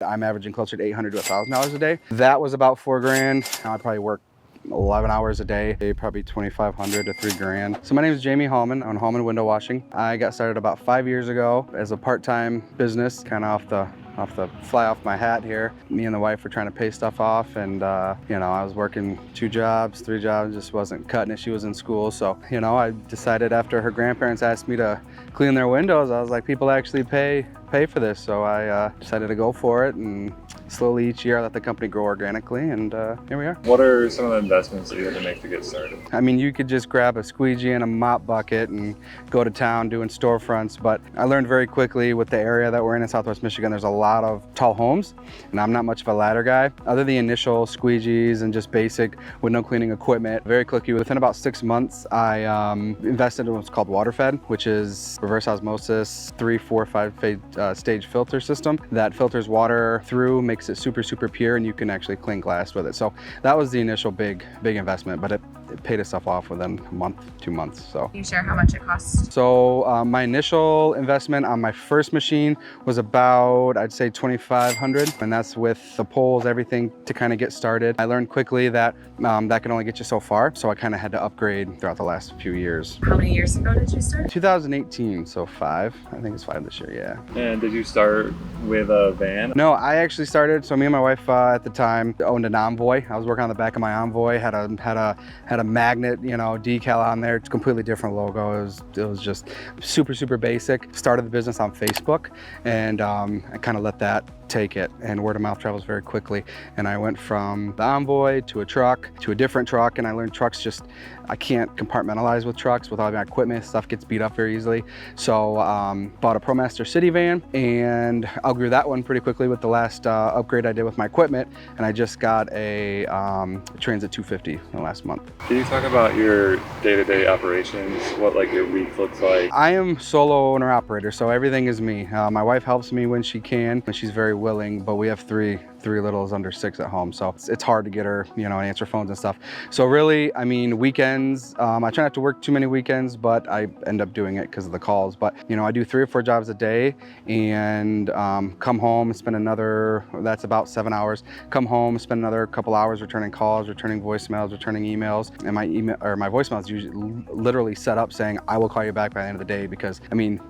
I'm averaging closer to $800 to $1,000 a day. That was about $4 grand. Now I probably work 11 hours a day, probably 2,500 to $3 grand. So my name is Jamie Hallman. I'm Hallman Window Washing. I got started about 5 years ago as a part-time business, kind of fly off my hat here. Me and the wife were trying to pay stuff off, and you know, I was working 2 jobs, 3 jobs, just wasn't cutting it. She was in school, so you know, I decided after her grandparents asked me to clean their windows, I was like, people actually pay for this, so I decided to go for it, and slowly each year I let the company grow organically, and here we are. What are some of the investments that you had to make to get started? I mean, you could just grab a squeegee and a mop bucket and go to town doing storefronts, but I learned very quickly with the area that we're in Southwest Michigan, there's a lot of tall homes, and I'm not much of a ladder guy. Other than the initial squeegees and just basic window cleaning equipment, very quickly, within about 6 months, I invested in what's called WaterFed, which is reverse osmosis, 3, 4, 5 stage filter system that filters water through, makes it super pure, and you can actually clean glass with it. So that was the initial big investment, but it paid itself off within a month, 2 months. So can you share how much it cost? So my initial investment on my first machine was about, I'd say, $2,500, and that's with the poles, everything to kind of get started. I learned quickly that that can only get you so far, so I kind of had to upgrade throughout the last few years. How many years ago did you start? 2018, so 5. I think it's 5 this year, yeah. And did you start with a van? No, I actually started, so me and my wife at the time owned an Envoy. I was working on the back of my Envoy, had a magnet, you know, decal on there. It's a completely different logo. It was just super basic. Started the business on Facebook, and I kind of let that take it, and word of mouth travels very quickly. And I went from the Envoy to a truck to a different truck, and I learned trucks I can't compartmentalize with trucks with all my equipment. Stuff gets beat up very easily. So bought a ProMaster City van and outgrew that one pretty quickly with the last upgrade I did with my equipment, and I just got a Transit 250 in the last month. Can you talk about your day-to-day operations, what like your week looks like? I am solo owner operator, so everything is me. My wife helps me when she can, and she's very willing, but we have three littles under 6 at home, so it's hard to get her, you know, and answer phones and stuff. So really, I mean, weekends, I try not to work too many weekends, but I end up doing it because of the calls. But you know, I do 3 or 4 jobs a day, and come home and spend another, that's about 7 hours. Come home, spend another couple hours returning calls, returning voicemails, returning emails, and my voicemail is usually literally set up saying I will call you back by the end of the day, because I mean,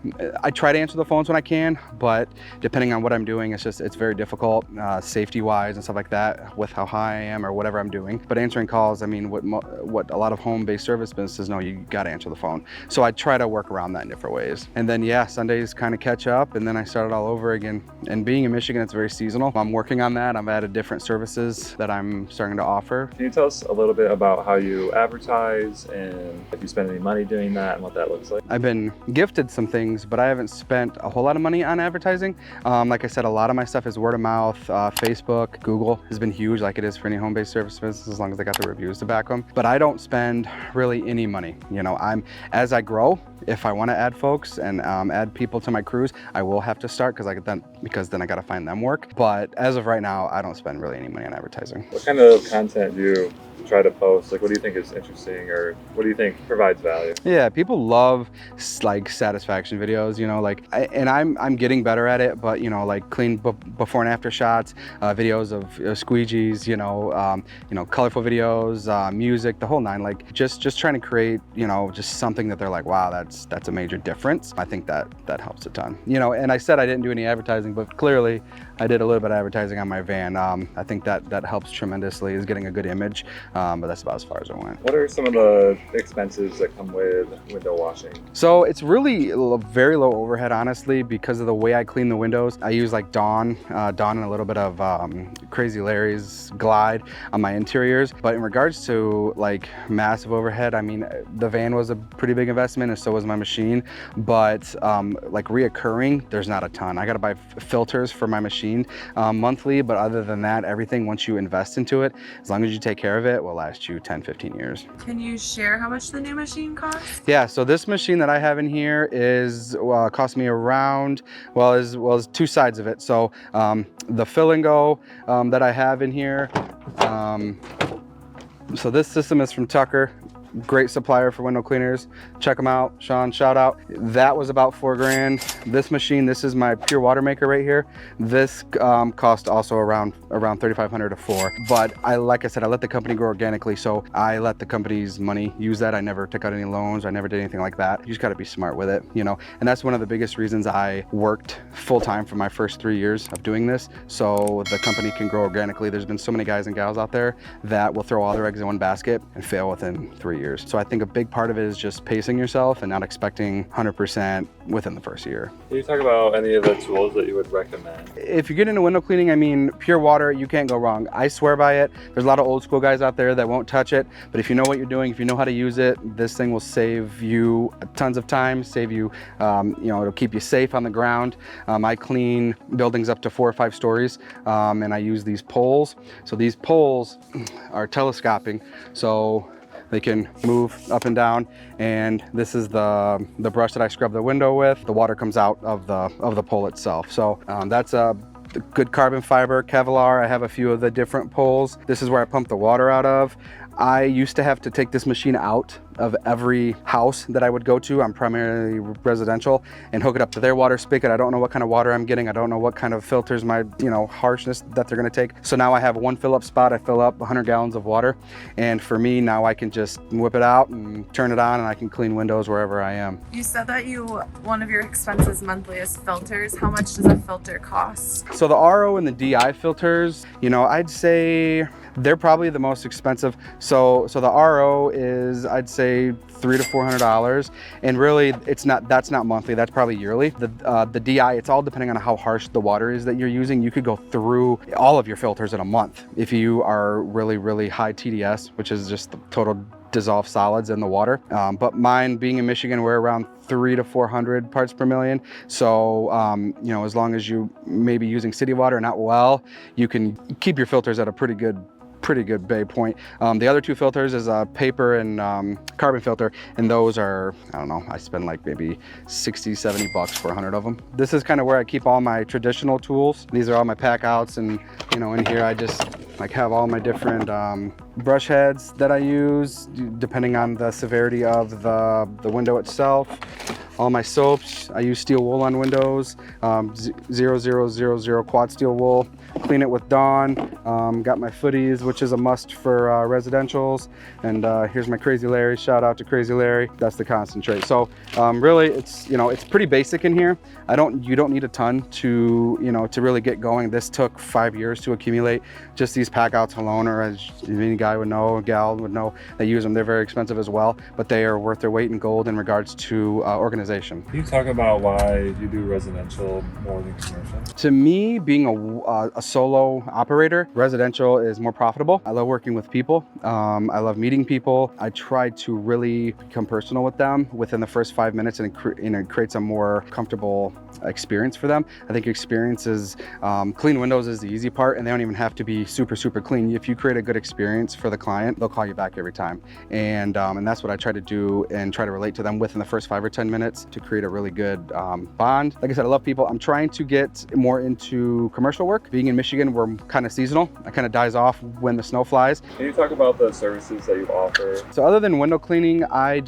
I try to answer the phones when I can, but depending on what I'm doing, it's very difficult, safety wise and stuff like that, with how high I am or whatever I'm doing. But answering calls, I mean, what a lot of home-based service businesses know, you got to answer the phone. So I try to work around that in different ways. And then yeah, Sundays kind of catch up, and then I start it all over again. And being in Michigan, it's very seasonal. I'm working on that. I've added different services that I'm starting to offer. Can you tell us a little bit about how you advertise, and if you spend any money doing that, and what that looks like? I've been gifted some things, but I haven't spent a whole lot of money on advertising. Like I said, a lot of my stuff is word of mouth. Facebook, Google has been huge, like it is for any home-based service business, as long as they got the reviews to back them. But I don't spend really any money. You know, as I grow, if I want to add folks and add people to my crews, I will have to start, because then I got to find them work. But as of right now, I don't spend really any money on advertising. What kind of content do you try to post? Like, what do you think is interesting, or what do you think provides value? Yeah, people love like satisfaction videos, you know, like, and I'm getting better at it, but you know, like clean before and after shots, videos of squeegees, you know, colorful videos, music, the whole 9, like just trying to create, you know, just something that they're like, wow, that's a major difference. I think that helps a ton, you know. And I said I didn't do any advertising, but clearly I did a little bit of advertising on my van. I think that helps tremendously, is getting a good image. But that's about as far as I went. What are some of the expenses that come with window washing? So it's really very low overhead, honestly, because of the way I clean the windows. I use like Dawn and a little bit of Crazy Larry's Glide on my interiors. But in regards to like massive overhead, I mean, the van was a pretty big investment, and so was my machine. But like reoccurring, there's not a ton. I got to buy filters for my machine monthly, but other than that, everything, once you invest into it, as long as you take care of it, will last you 10-15 years. Can you share how much the new machine costs? Yeah, so this machine that I have in here is cost me around, well, is 2 sides of it. So the fill and go that I have in here, so this system is from Tucker. great supplier for window cleaners. Check them out. Sean, shout out. That was about $4,000. This machine, this is my pure water maker right here. This cost also around $3,500 to $4,000. But like I said, I let the company grow organically, so I let the company's money use that. I never took out any loans. I never did anything like that. You just got to be smart with it, you know. And that's one of the biggest reasons I worked full time for my first 3 years of doing this, so the company can grow organically. There's been so many guys and gals out there that will throw all their eggs in one basket and fail within 3 years. So I think a big part of it is just pacing yourself and not expecting 100% within the first year. Can you talk about any of the tools that you would recommend? If you get into window cleaning, I mean, pure water, you can't go wrong. I swear by it. There's a lot of old school guys out there that won't touch it, but if you know what you're doing, if you know how to use it, this thing will save you tons of time, save you, you know, it'll keep you safe on the ground. I clean buildings up to 4 or 5 stories, and I use these poles. So these poles are telescoping, so they can move up and down, and this is the brush that I scrub the window with. The water comes out of the pole itself. So that's a good carbon fiber, Kevlar. I have a few of the different poles. This is where I pump the water out of. I used to have to take this machine out of every house that I would go to. I'm primarily residential, and hook it up to their water spigot. I don't know what kind of water I'm getting. I don't know what kind of filters my, you know, harshness that they're gonna take. So now I have one fill up spot. I fill up 100 gallons of water. And for me, now I can just whip it out and turn it on, and I can clean windows wherever I am. You said that one of your expenses monthly is filters. How much does a filter cost? So the RO and the DI filters, you know, I'd say they're probably the most expensive. So the RO is, I'd say, $300 to $400, and really that's not monthly, that's probably yearly. The DI, it's all depending on how harsh the water is that you're using. You could go through all of your filters in a month if you are really high TDS, which is just the total dissolved solids in the water. But mine, being in Michigan, we're around 300 to 400 parts per million. So, you know, as long as you may be using city water and not well, you can keep your filters at a pretty good bay point. The other 2 filters is a paper and carbon filter, and those are, I don't know, I spend like maybe 60, 70 bucks for 100 of them. This is kind of where I keep all my traditional tools. These are all my pack outs, and you know, in here I just like have all my different brush heads that I use depending on the severity of the window itself. All my soaps, I use steel wool on windows, 0000 quad steel wool. Clean it with Dawn. Got my footies, which is a must for residentials. And here's my Crazy Larry. Shout out to Crazy Larry. That's the concentrate. So really, it's, you know, it's pretty basic in here. You don't need a ton to, you know, to really get going. This took 5 years to accumulate. Just these pack outs alone, or as any guy would know, a gal would know, they use them. They're very expensive as well, but they are worth their weight in gold in regards to organization. Can you talk about why you do residential more than commercial? To me, being a solo operator, residential is more profitable. I love working with people. I love meeting people. I try to really become personal with them within the first 5 minutes, and it creates a more comfortable experience for them. I think experiences, clean windows is the easy part, and they don't even have to be super clean. If you create a good experience for the client, they'll call you back every time. And that's what I try to do, and try to relate to them within the first 5 or 10 minutes to create a really good bond. Like I said, I love people. I'm trying to get more into commercial work. Being in Michigan, we're kind of seasonal. It kind of dies off when the snow flies. Can you talk about the services that you offer? So other than window cleaning, I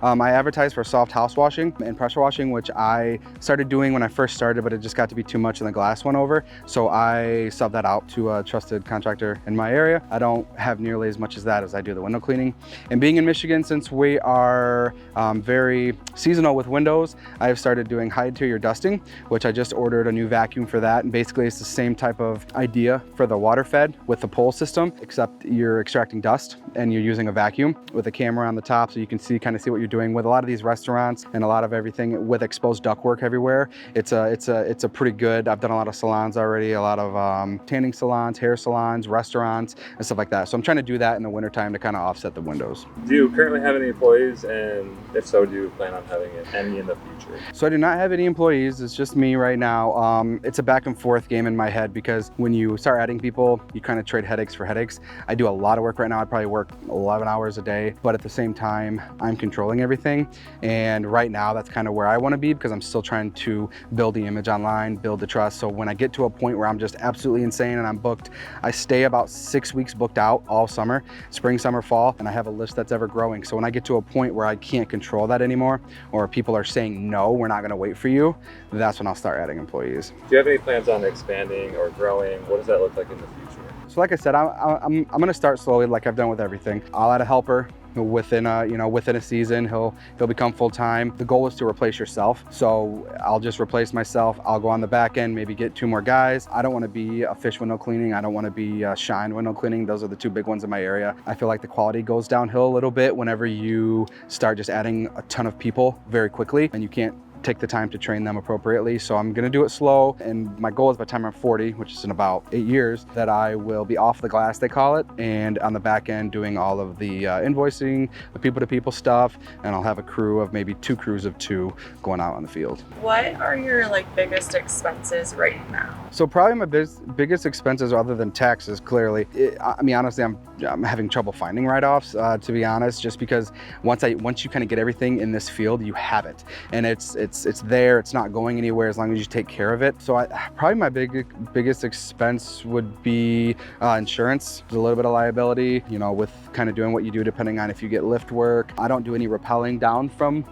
advertise for soft house washing and pressure washing, which I started doing when I first started, but it just got to be too much and the glass went over. So I subbed that out to a trusted contractor in my area. I don't have nearly as much as that as I do the window cleaning. And being in Michigan, since we are very seasonal with windows, I have started doing high interior dusting, which I just ordered a new vacuum for that. And basically it's the same type of idea for the water fed with the pole system, except you're extracting dust and you're using a vacuum with a camera on the top, so you can kind of see what you're doing. With a lot of these restaurants and a lot of everything with exposed ductwork everywhere, it's a pretty good. I've done a lot of salons already, a lot of tanning salons, hair salons, restaurants, and stuff like that. So I'm trying to do that in the wintertime to kind of offset the windows. Do you currently have any employees, and if so, do you plan on having any in the future? future? So I do not have any employees. It's just me right now. It's a back and forth game in my head because when you start adding people, you kind of trade headaches for headaches. I do a lot of work right now. I probably work 11 hours a day, but at the same time, I'm controlling everything. And right now, that's kind of where I want to be because I'm still trying to build the image online, build the trust. So when I get to a point where I'm just absolutely insane and I'm booked, I stay about 6 weeks booked out all summer, spring, summer, fall, and I have a list that's ever growing. So when I get to a point where I can't control that anymore, or people are saying, no, we're not going to wait for you, that's when I'll start adding employees. Do you have any plans on expanding or growing? What does that look like in the future? So like I said, I'm going to start slowly like I've done with everything. I'll add a helper. Within a season, he'll become full-time. The goal is to replace yourself. So I'll just replace myself. I'll go on the back end, maybe get 2 more guys. I don't want to be a fish window cleaning. I don't want to be shine window cleaning. Those are the 2 big ones in my area. I feel like the quality goes downhill a little bit whenever you start just adding a ton of people very quickly and you can't take the time to train them appropriately. So I'm gonna do it slow. And my goal is by the time I'm 40, which is in about 8 years, that I will be off the glass, they call it, and on the back end doing all of the invoicing, the people to people stuff, and I'll have a crew of maybe 2 crews of 2 going out on the field. What are your biggest expenses right now? So probably my biggest expenses other than taxes, clearly. Honestly, I'm having trouble finding write-offs, to be honest, just because once you kind of get everything in this field, you have it. And it's there, it's not going anywhere as long as you take care of it. So probably my biggest expense would be insurance, a little bit of liability, with kind of doing what you do depending on if you get lift work. I don't do any rappelling down from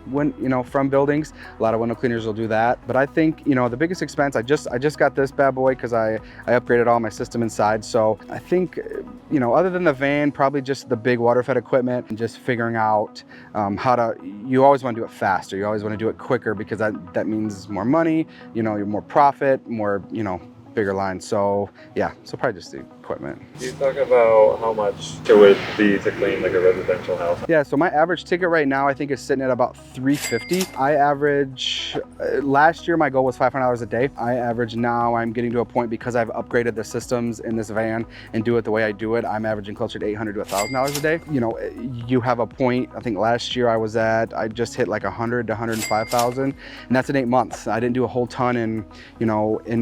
buildings. A lot of window cleaners will do that. But I think, the biggest expense, I just got this bad boy because I upgraded all my system inside. So I think, other than the van, probably just the big water fed equipment and just figuring out you always want to do it faster. You always want to do it quicker because that means more money, you're more profit, more, bigger lines. So yeah, so probably just the equipment. Can you talk about how much it would be to clean like a residential house? Yeah, so my average ticket right now I think is sitting at about $350. I average, last year my goal was $500 a day. I average now, I'm getting to a point because I've upgraded the systems in this van and do it the way I do it, I'm averaging closer to $800 to $1,000 a day. You have a point, I think last year I just hit like 100 to 105,000, and that's in 8 months. I didn't do a whole ton in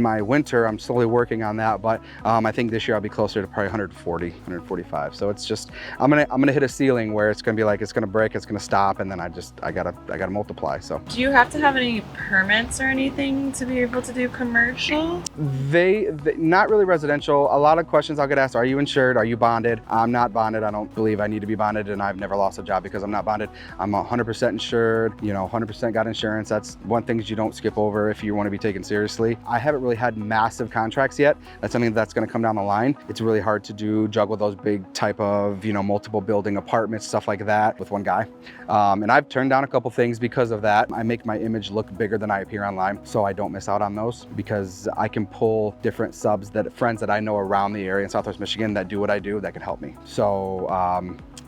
my winter. I'm slowly working on that, but I think this year I'll be closer to probably 140, 145. So it's just, I'm gonna hit a ceiling where it's gonna be like, it's gonna break, it's gonna stop, and then I gotta multiply. So do you have to have any permits or anything to be able to do commercial? They not really residential. A lot of questions I'll get asked, are you insured? Are you bonded? I'm not bonded. I don't believe I need to be bonded, and I've never lost a job because I'm not bonded. I'm 100% insured, 100% got insurance. That's one thing you don't skip over if you want to be taken seriously. I haven't really had massive contracts yet. That's something that's going to come down the line. It's really hard to juggle those big type of, multiple building apartments, stuff like that with one guy. And I've turned down a couple things because of that. I make my image look bigger than I appear online, so I don't miss out on those because I can pull different subs friends that I know around the area in Southwest Michigan that do what I do that can help me. So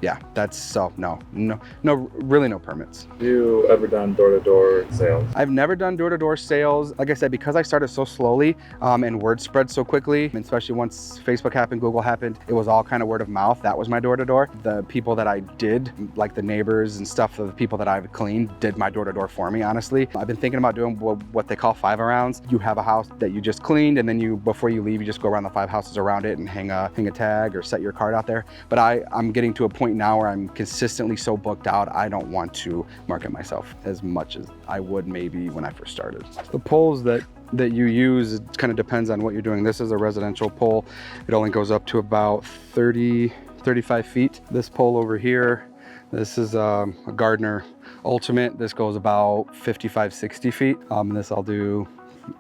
yeah, really no permits. Have you ever done door-to-door sales? I've never done door-to-door sales. Like I said, because I started so slowly and word spread so quickly, and especially once Facebook happened, Google happened, it was all kind of word of mouth. That was my door-to-door. The people that I did, like the neighbors and stuff, the people that I've cleaned did my door-to-door for me, honestly. I've been thinking about doing what they call 5-arounds. You have a house that you just cleaned, and then before you leave, you just go around the 5 houses around it and hang a tag or set your card out there. But I'm getting to a point now where I'm consistently so booked out, I don't want to market myself as much as I would maybe when I first started. The poles that you use, it kind of depends on what you're doing. This is a residential pole. It only goes up to about 35 feet. This pole over here, this is a Gardner Ultimate. This goes about 55, 60 feet. This I'll do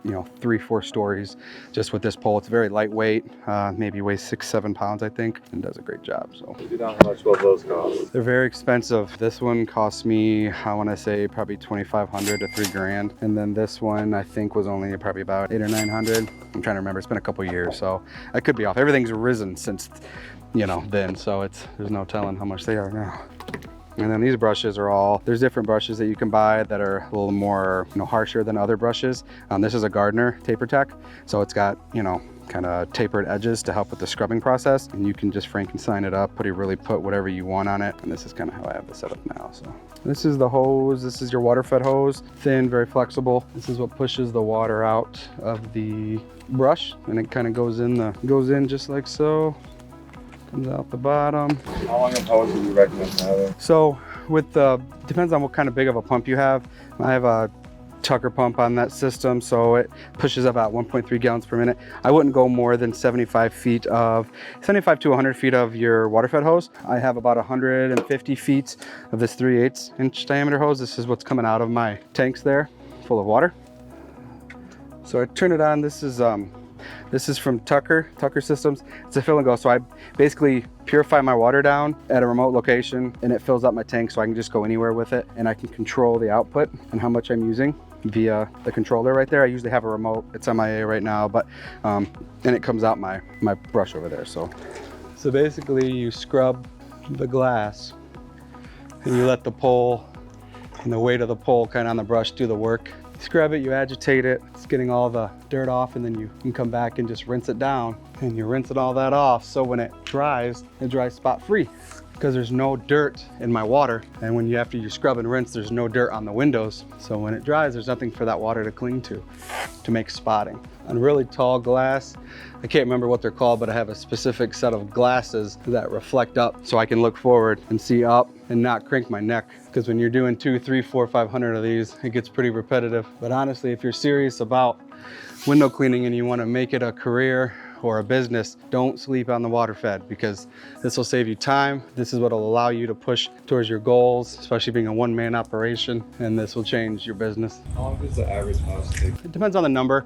3-4 stories just with this pole. It's very lightweight, maybe weighs 6-7 pounds I think, and does a great job. So You know how much will those cost? they're very expensive. This one cost me, I want to say probably $2,500 to $3,000, and then this one I think was only probably about $800 or $900. I'm trying to remember. It's been a couple years, so I could be off. Everything's risen since then, so there's no telling how much they are now. And then these brushes there's different brushes that you can buy that are a little more, harsher than other brushes. This is a Gardner Taper Tech. So it's got, kind of tapered edges to help with the scrubbing process. And you can just Frankenstein it up, really put whatever you want on it. And this is kind of how I have it set up now. So this is the hose. This is your water fed hose, thin, very flexible. This is what pushes the water out of the brush, and it kind of goes in just like so. Comes out the bottom. How long of hose do you recommend having? So depends on what kind of big of a pump you have. I have a Tucker pump on that system, so it pushes about 1.3 gallons per minute. I wouldn't go more than 75 to 100 feet of your water fed hose. I have about 150 feet of this 3/8 inch diameter hose. This is what's coming out of my tanks there, full of water. So I turn it on. This is from Tucker Systems. It's a fill and go. So I basically purify my water down at a remote location, and it fills up my tank so I can just go anywhere with it, and I can control the output and how much I'm using via the controller right there. I usually have a remote. It's MIA right now, but and it comes out my brush over there. So basically you scrub the glass and you let the pole and the weight of the pole kind of on the brush do the work. Scrub it, you agitate it, it's getting all the dirt off, and then you can come back and just rinse it down, and you're rinsing all that off, so when it dries spot free, because there's no dirt in my water. And after you scrub and rinse, there's no dirt on the windows, so when it dries, there's nothing for that water to cling to make spotting. On really tall glass, I can't remember what they're called, but I have a specific set of glasses that reflect up so I can look forward and see up and not crank my neck. Because when you're doing 2, 3, 4, 500 of these, it gets pretty repetitive. But honestly, if you're serious about window cleaning and you want to make it a career or a business, don't sleep on the water fed, because this will save you time. This is what will allow you to push towards your goals, especially being a one-man operation, and this will change your business. How long does the average house take? It depends on the number.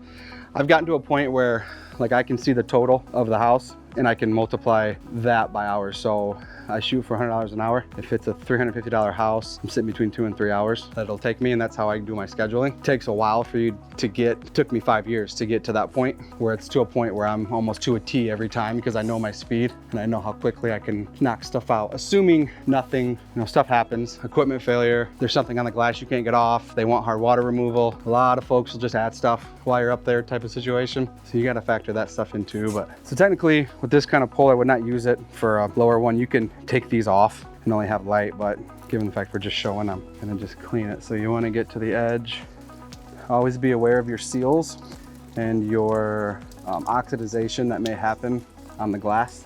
I've gotten to a point where I can see the total of the house and I can multiply that by hours. So I shoot for $100 an hour. If it's a $350 house, I'm sitting between 2 and 3 hours that'll take me, and that's how I do my scheduling. It takes a while for you to get, it took me 5 years to get to that point where it's to a point where I'm almost to a T every time, because I know my speed and I know how quickly I can knock stuff out. Assuming nothing, stuff happens, equipment failure, there's something on the glass you can't get off, they want hard water removal. A lot of folks will just add stuff while you're up there type of situation. So you gotta factor that stuff in too. But so technically with this kind of pole, I would not use it for a lower one. You can take these off and only have light, but given the fact we're just showing, I'm gonna just clean it. So you wanna get to the edge. Always be aware of your seals and your oxidization that may happen on the glass.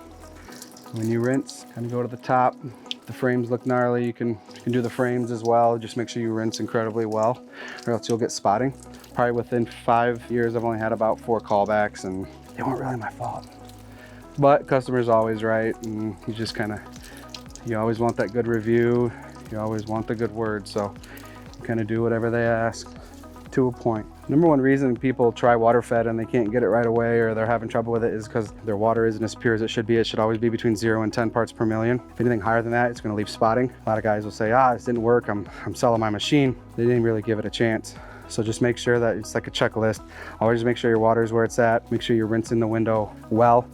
When you rinse, kind of go to the top. If the frames look gnarly, you can do the frames as well. Just make sure you rinse incredibly well, or else you'll get spotting. Probably within 5 years, I've only had about 4 callbacks, and they weren't really my fault. But customer's always right, and you just you always want that good review. You always want the good word, so you kind of do whatever they ask to a point. Number one reason people try water fed and they can't get it right away, or they're having trouble with it, is because their water isn't as pure as it should be. It should always be between 0 and 10 parts per million. If anything higher than that, it's going to leave spotting. A lot of guys will say, this didn't work, I'm selling my machine. They didn't really give it a chance. So just make sure that it's like a checklist. Always make sure your water is where it's at. Make sure you're rinsing the window well,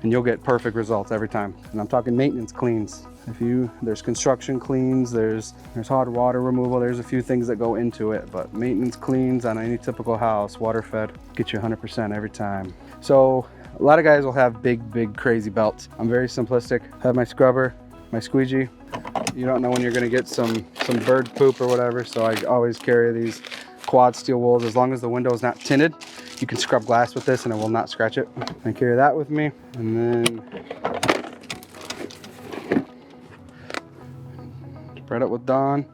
and you'll get perfect results every time. And I'm talking maintenance cleans. There's construction cleans, there's hard water removal, there's a few things that go into it, but maintenance cleans on any typical house, water fed, get you 100% every time. So a lot of guys will have big, crazy belts. I'm very simplistic. I have my scrubber, my squeegee. You don't know when you're gonna get some bird poop or whatever, so I always carry these quad steel wools. As long as the window is not tinted, you can scrub glass with this and it will not scratch it. I carry that with me, and then spread it with Dawn.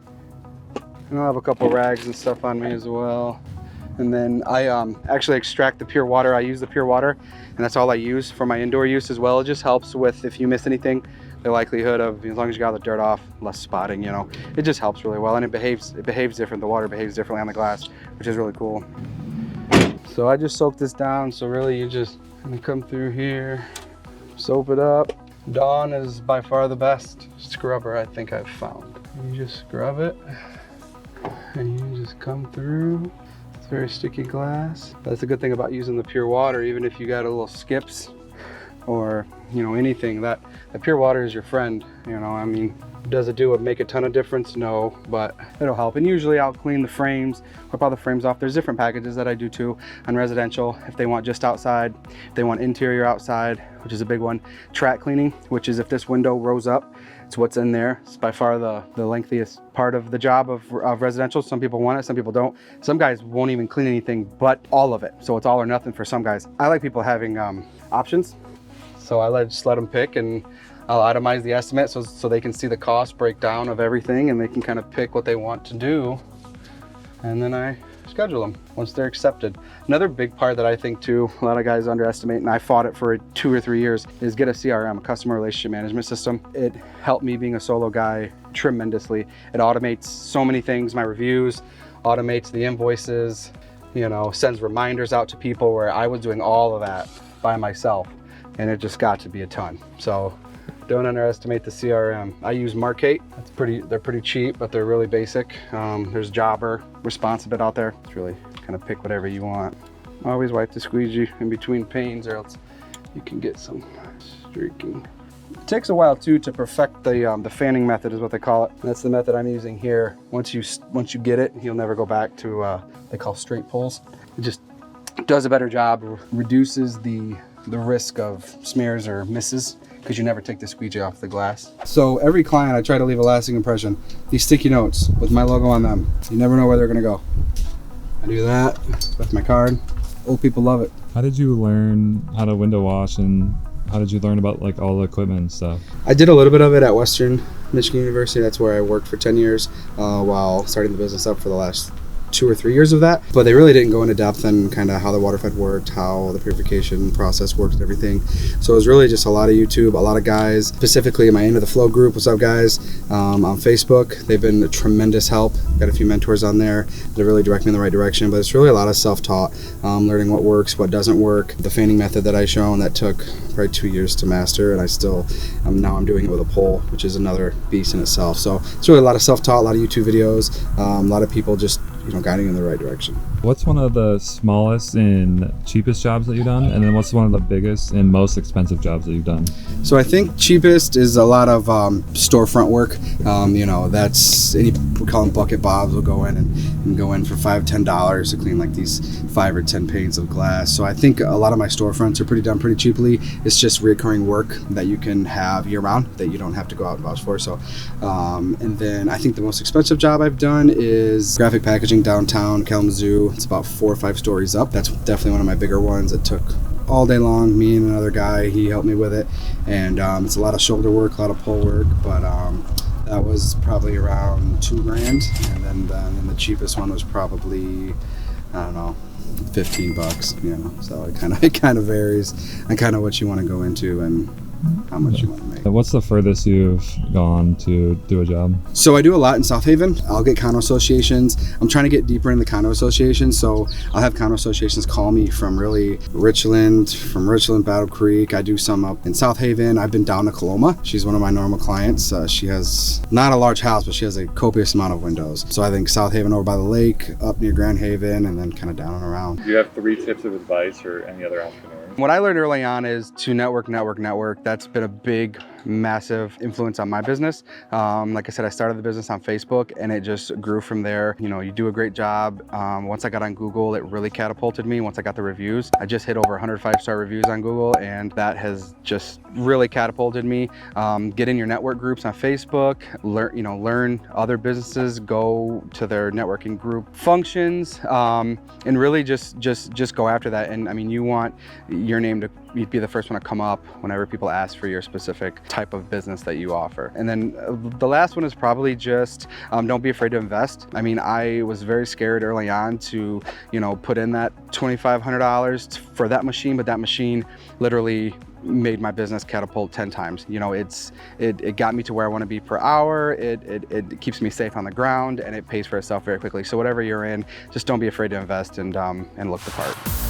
And I'll have a couple rags and stuff on me as well. And then I actually extract the pure water. I use the pure water, and that's all I use for my indoor use as well. It just helps with, if you miss anything, the likelihood of, as long as you got the dirt off, less spotting, it just helps really well. And it behaves different. The water behaves differently on the glass, which is really cool. So I just soak this down. So really you just come through here, soap it up. Dawn is by far the best scrubber I think I've found. You just scrub it and you just come through. It's very sticky glass. That's the good thing about using the pure water. Even if you got a little skips or, you know, anything, that the pure water is your friend. You know, I mean, does it make a ton of difference? No, but it'll help. And usually I'll clean the frames, rip all the frames off. There's different packages that I do too on residential. If they want just outside, if they want interior outside, which is a big one. Track cleaning, which is if this window rose up, it's what's in there. It's by far the lengthiest part of the job of residential. Some people want it, some people don't. Some guys won't even clean anything but all of it. So it's all or nothing for some guys. I like people having options. So I just let them pick, and I'll itemize the estimate so they can see the cost breakdown of everything, and they can kind of pick what they want to do. And then I schedule them once they're accepted. Another big part that I think too, a lot of guys underestimate, and I fought it for 2 or 3 years, is get a CRM, a customer relationship management system. It helped me being a solo guy tremendously. It automates so many things, my reviews, automates the invoices, you know, sends reminders out to people, where I was doing all of that by myself, and it just got to be a ton. So don't underestimate the CRM. I use Markate. They're pretty cheap, but they're really basic. There's Jobber, Responsibit out there. It's really kind of pick whatever you want. Always wipe the squeegee in between panes, or else you can get some streaking. It takes a while too to perfect the fanning method, is what they call it. That's the method I'm using here. Once you get it, you'll never go back to they call straight pulls. It just does a better job, reduces the risk of smears or misses, because you never take the squeegee off the glass. So every client, I try to leave a lasting impression. These sticky notes with my logo on them, you never know where they're gonna go. I do that with my card. Old people love it. How did you learn how to window wash, and how did you learn about like all the equipment and stuff? I did a little bit of it at Western Michigan University. That's where I worked for 10 years while starting the business up for the last 2 or 3 years of that, but they really didn't go into depth in kind of how the water fed worked, how the purification process worked and everything. So it was really just a lot of YouTube, a lot of guys, specifically in my End of the Flow group. What's up, guys? On Facebook, they've been a tremendous help. Got a few mentors on there that really direct me in the right direction, but it's really a lot of self-taught, learning what works, what doesn't work. The fanning method that I shown, that took probably 2 years to master, and I still now I'm doing it with a pole, which is another beast in itself. So it's really a lot of self-taught, a lot of YouTube videos, a lot of people just, you know, guiding in the right direction. What's one of the smallest and cheapest jobs that you've done, and then what's one of the biggest and most expensive jobs that you've done? So I think cheapest is a lot of storefront work. You know, that's we call them bucket bobs. We'll go in and go in for $5-10 to clean like these 5 or 10 panes of glass. So I think a lot of my storefronts are done pretty cheaply. It's just recurring work that you can have year round that you don't have to go out and vouch for. So and then I think the most expensive job I've done is graphic packaging downtown Kalamazoo. It's about 4 or 5 stories up. That's definitely one of my bigger ones. It took all day long. Me and another guy, he helped me with it, and it's a lot of shoulder work, a lot of pole work, but that was probably around $2,000, and then the cheapest one was probably, I don't know, $15. You know, so it kind of varies on kind of what you want to go into and how much you want to make. What's the furthest you've gone to do a job? So I do a lot in South Haven. I'll get condo associations. I'm trying to get deeper in the condo associations, so I'll have condo associations call me from really Richland, Battle Creek. I do some up in South Haven. I've been down to Coloma. She's one of my normal clients. She has not a large house, but she has a copious amount of windows. So I think South Haven over by the lake, up near Grand Haven, and then kind of down and around. Do you have 3 tips of advice for any other entrepreneurs? What I learned early on is to network. That's been a big, massive influence on my business. Like I said, I started the business on Facebook, and it just grew from there. You know, you do a great job. Once I got on Google, it really catapulted me. Once I got the reviews, I just hit over 100 5-star reviews on Google, and that has just really catapulted me. Get in your network groups on Facebook, learn other businesses, go to their networking group functions, and really just go after that. And I mean, you want your name to be the first one to come up whenever people ask for your specific type of business that you offer. And then the last one is probably just don't be afraid to invest. I mean, I was very scared early on to, you know, put in that $2,500 for that machine, but that machine literally made my business catapult 10 times. You know, it got me to where I want to be per hour. It keeps me safe on the ground, and it pays for itself very quickly. So whatever you're in, just don't be afraid to invest and look the part.